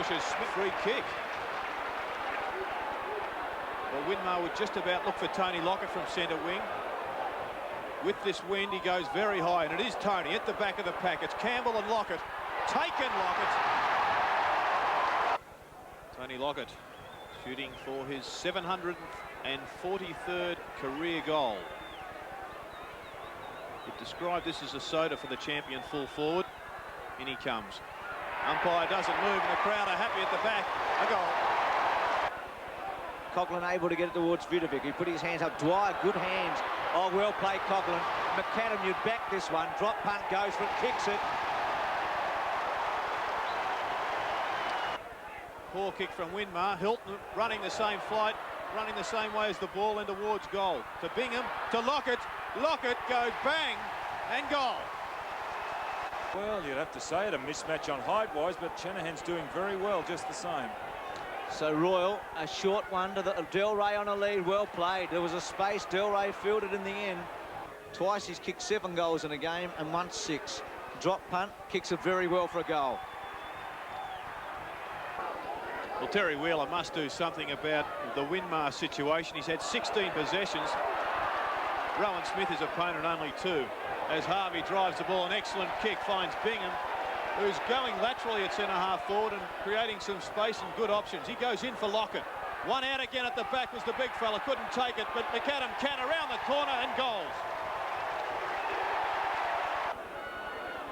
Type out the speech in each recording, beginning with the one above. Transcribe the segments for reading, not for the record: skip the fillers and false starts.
pushes Smith. Free kick. Well, Winmar would just about look for Tony Lockett from centre wing. With this wind, he goes very high, and it is Tony at the back of the pack. It's Campbell and Lockett. Taken Lockett. Tony Lockett shooting for his 743rd career goal. It described this as a soda for the champion full forward. In he comes. Umpire doesn't move, and the crowd are happy at the back. A goal. Coughlin able to get it towards Vidovic. He put his hands up. Dwyer, good hands. Oh, well played, Coughlin. McAdam, you'd back this one. Drop punt, goes for it, kicks it. Poor kick from Winmar. Hilton running the same flight, running the same way as the ball and towards goal. To Bingham, to Lockett. Lockett goes bang and goal. Well, you'd have to say it, a mismatch on height-wise, but Shanahan's doing very well just the same. So Royal, a short one to Del Rey on a lead. Well played. There was a space. Del Rey fielded in the end. Twice he's kicked 7 goals in a game and once 6. Drop punt, kicks it very well for a goal. Well, Terry Wheeler must do something about the Winmar situation. He's had 16 possessions. Rowan Smith, his opponent, only 2. As Harvey drives the ball, an excellent kick, finds Bingham, who's going laterally at centre-half forward and creating some space and good options. He goes in for Lockett. One out again at the back was the big fella. Couldn't take it, but McAdam can around the corner and goals.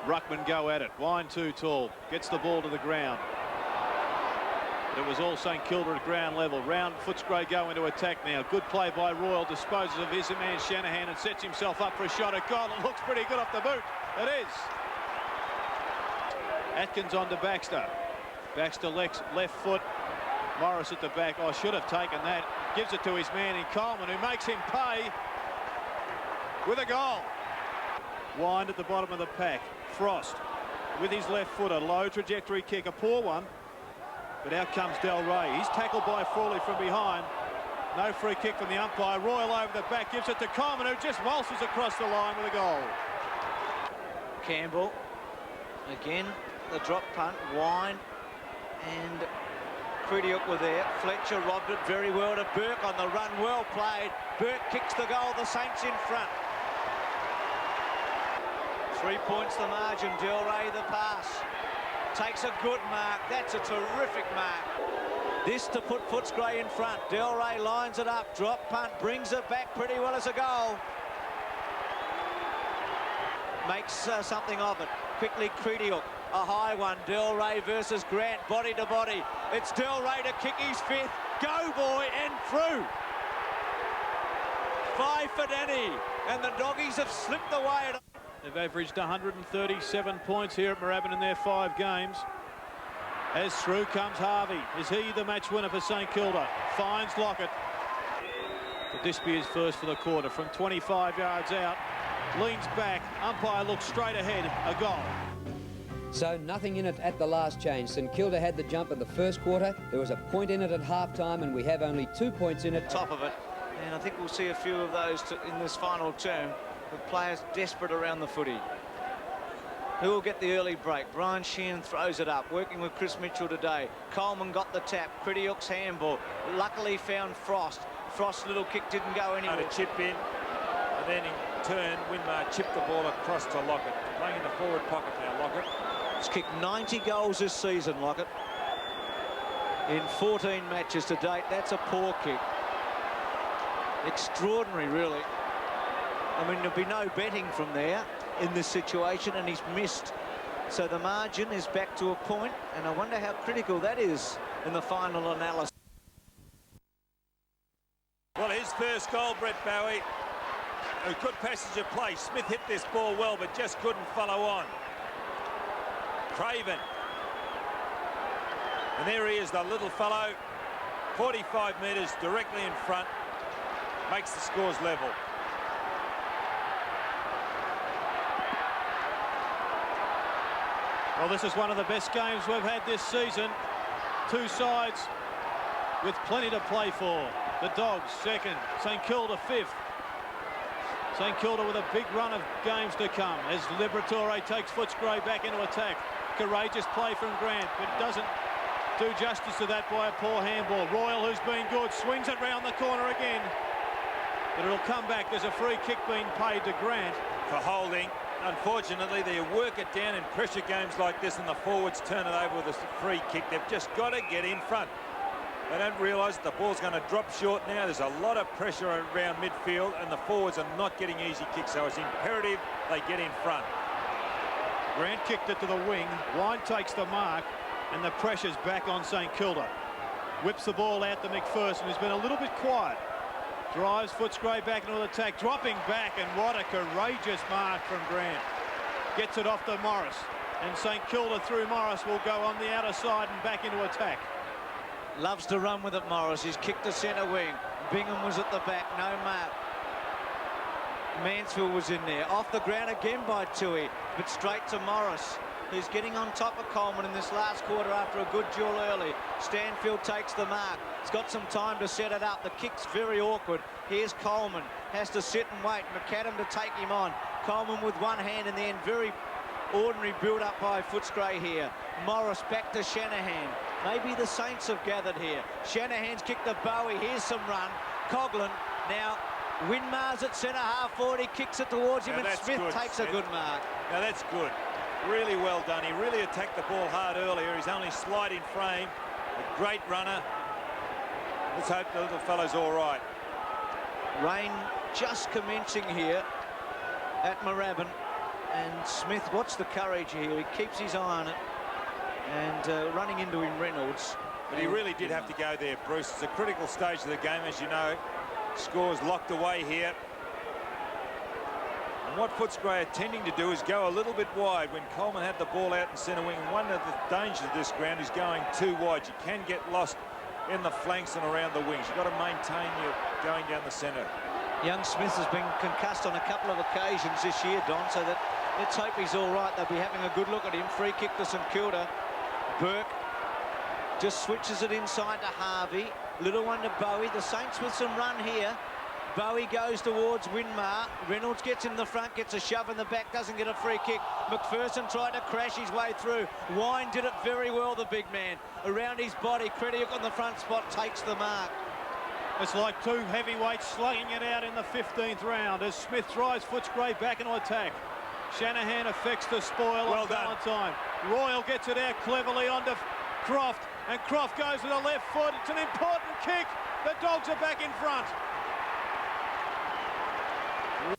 Ruckman go at it. Wine too tall. Gets the ball to the ground. But it was all St Kilda at ground level. Round Footscray go into attack now. Good play by Royal. Disposes of his man Shanahan and sets himself up for a shot at goal. It looks pretty good off the boot. It is. Atkins on to Baxter. Baxter left foot. Morris at the back. Oh, should have taken that. Gives it to his man in Coleman, who makes him pay with a goal. Wind at the bottom of the pack. Frost with his left foot. A low trajectory kick. A poor one. But out comes Del Rey. He's tackled by Frawley from behind. No free kick from the umpire. Royal over the back. Gives it to Coleman, who just waltzes across the line with a goal. Campbell. Again, the drop punt. Wine and Crediuk were there. Fletcher robbed it very well to Burke on the run. Well played. Burke kicks the goal. The Saints in front. 3 points the margin. Del Rey the pass. Takes a good mark. That's a terrific mark. This to put Footscray in front. Del Rey lines it up. Drop punt. Brings it back pretty well as a goal. Makes something of it. Quickly Crediuk. A high one. Del Rey versus Grant. Body to body. It's Del Rey to kick his 5th. Go, boy, and through. 5 for Danny. And the doggies have slipped away. They've averaged 137 points here at Moorabbin in their 5 games. As through comes Harvey. Is he the match winner for St Kilda? Finds Lockett. Could this be his first for the quarter? From 25 yards out. Leans back. Umpire looks straight ahead. A goal. So nothing in it at the last change. St Kilda had the jump in the first quarter. There was a point in it at half-time, and we have only 2 points in it. Top of it. And I think we'll see a few of those in this final term. With players desperate around the footy. Who will get the early break? Brian Sheehan throws it up, working with Chris Mitchell today. Coleman got the tap. Crediuk's handball. Luckily found Frost. Frost's little kick didn't go anywhere. To chip in, and then in turn, Winmar chipped the ball across to Lockett. Playing in the forward pocket now, Lockett. He's kicked 90 goals this season, Lockett. In 14 matches to date. That's a poor kick. Extraordinary, really. I mean, there'll be no betting from there in this situation, and he's missed. So the margin is back to a point, and I wonder how critical that is in the final analysis. Well, his first goal, Brett Bowie. A good passage of play. Smith hit this ball well, but just couldn't follow on. Craven. And there he is, the little fellow. 45 metres directly in front. Makes the scores level. Well, this is one of the best games we've had this season. 2 sides with plenty to play for. The Dogs 2nd, St Kilda 5th. St Kilda with a big run of games to come as Liberatore takes Footscray back into attack. Courageous play from Grant, but doesn't Do justice to that by a poor handball. Royal, who's been good, swings it round the corner again. But it'll come back. There's a free kick being paid to Grant. For holding. Unfortunately, they work it down in pressure games like this, and the forwards turn it over with a free kick. They've just got to get in front. They don't realise that the ball's going to drop short now. There's a lot of pressure around midfield, and the forwards are not getting easy kicks, so it's imperative they get in front. Grant kicked it to the wing. Wine takes the mark, and the pressure's back on St Kilda. Whips the ball out to McPherson, who's been a little bit quiet. Drives Footscray back into the attack, dropping back, and what a courageous mark from Grant. Gets it off to Morris, and St Kilda through Morris will go on the outer side and back into attack. Loves to run with it, Morris. He's kicked the centre wing. Bingham was at the back, no mark. Mansfield was in there. Off the ground again by Tui, but straight to Morris, who's getting on top of Coleman in this last quarter after a good duel early. Stanfield takes the mark. He's got some time to set it up. The kick's very awkward. Here's Coleman. Has to sit and wait. McAdam to take him on. Coleman with one hand in the end. Very ordinary build-up by Footscray here. Morris back to Shanahan. Maybe the Saints have gathered here. Shanahan's kicked to Bowie. Here's some run. Coughlin now. Winmar's at centre half forward. He kicks it towards him, and Smith takes a good mark. Now that's good. Really well done. He really attacked the ball hard earlier. He's only slight in frame. A great runner. Let's hope the little fellow's all right. Rain just commencing here at Moorabbin. And Smith, what's the courage here? He keeps his eye on it. And running into him, Reynolds. But he really did have to go there, Bruce. It's a critical stage of the game, as you know. Score's locked away here. And what Footscray are tending to do is go a little bit wide when Coleman had the ball out in centre wing. And one of the dangers of this ground is going too wide. You can get lost in the flanks and around the wings. You've got to maintain your going down the centre. Young Smith has been concussed on a couple of occasions this year, Don, so that let's hope he's all right. They'll be having a good look at him. Free kick to St Kilda. Burke just switches it inside to Harvey. Little one to Bowie. The Saints with some run here. Bowie goes towards Winmar. Reynolds gets in the front, gets a shove in the back, doesn't get a free kick. McPherson tried to crash his way through. Wine did it very well, the big man. Around his body, Krediuk on the front spot takes the mark. It's like two heavyweights slugging it out in the 15th round as Smith drives Footscray back into attack. Shanahan affects the spoil on Valentine. Royal gets it out cleverly onto Croft, and Croft goes with the left foot. It's an important kick. The Dogs are back in front.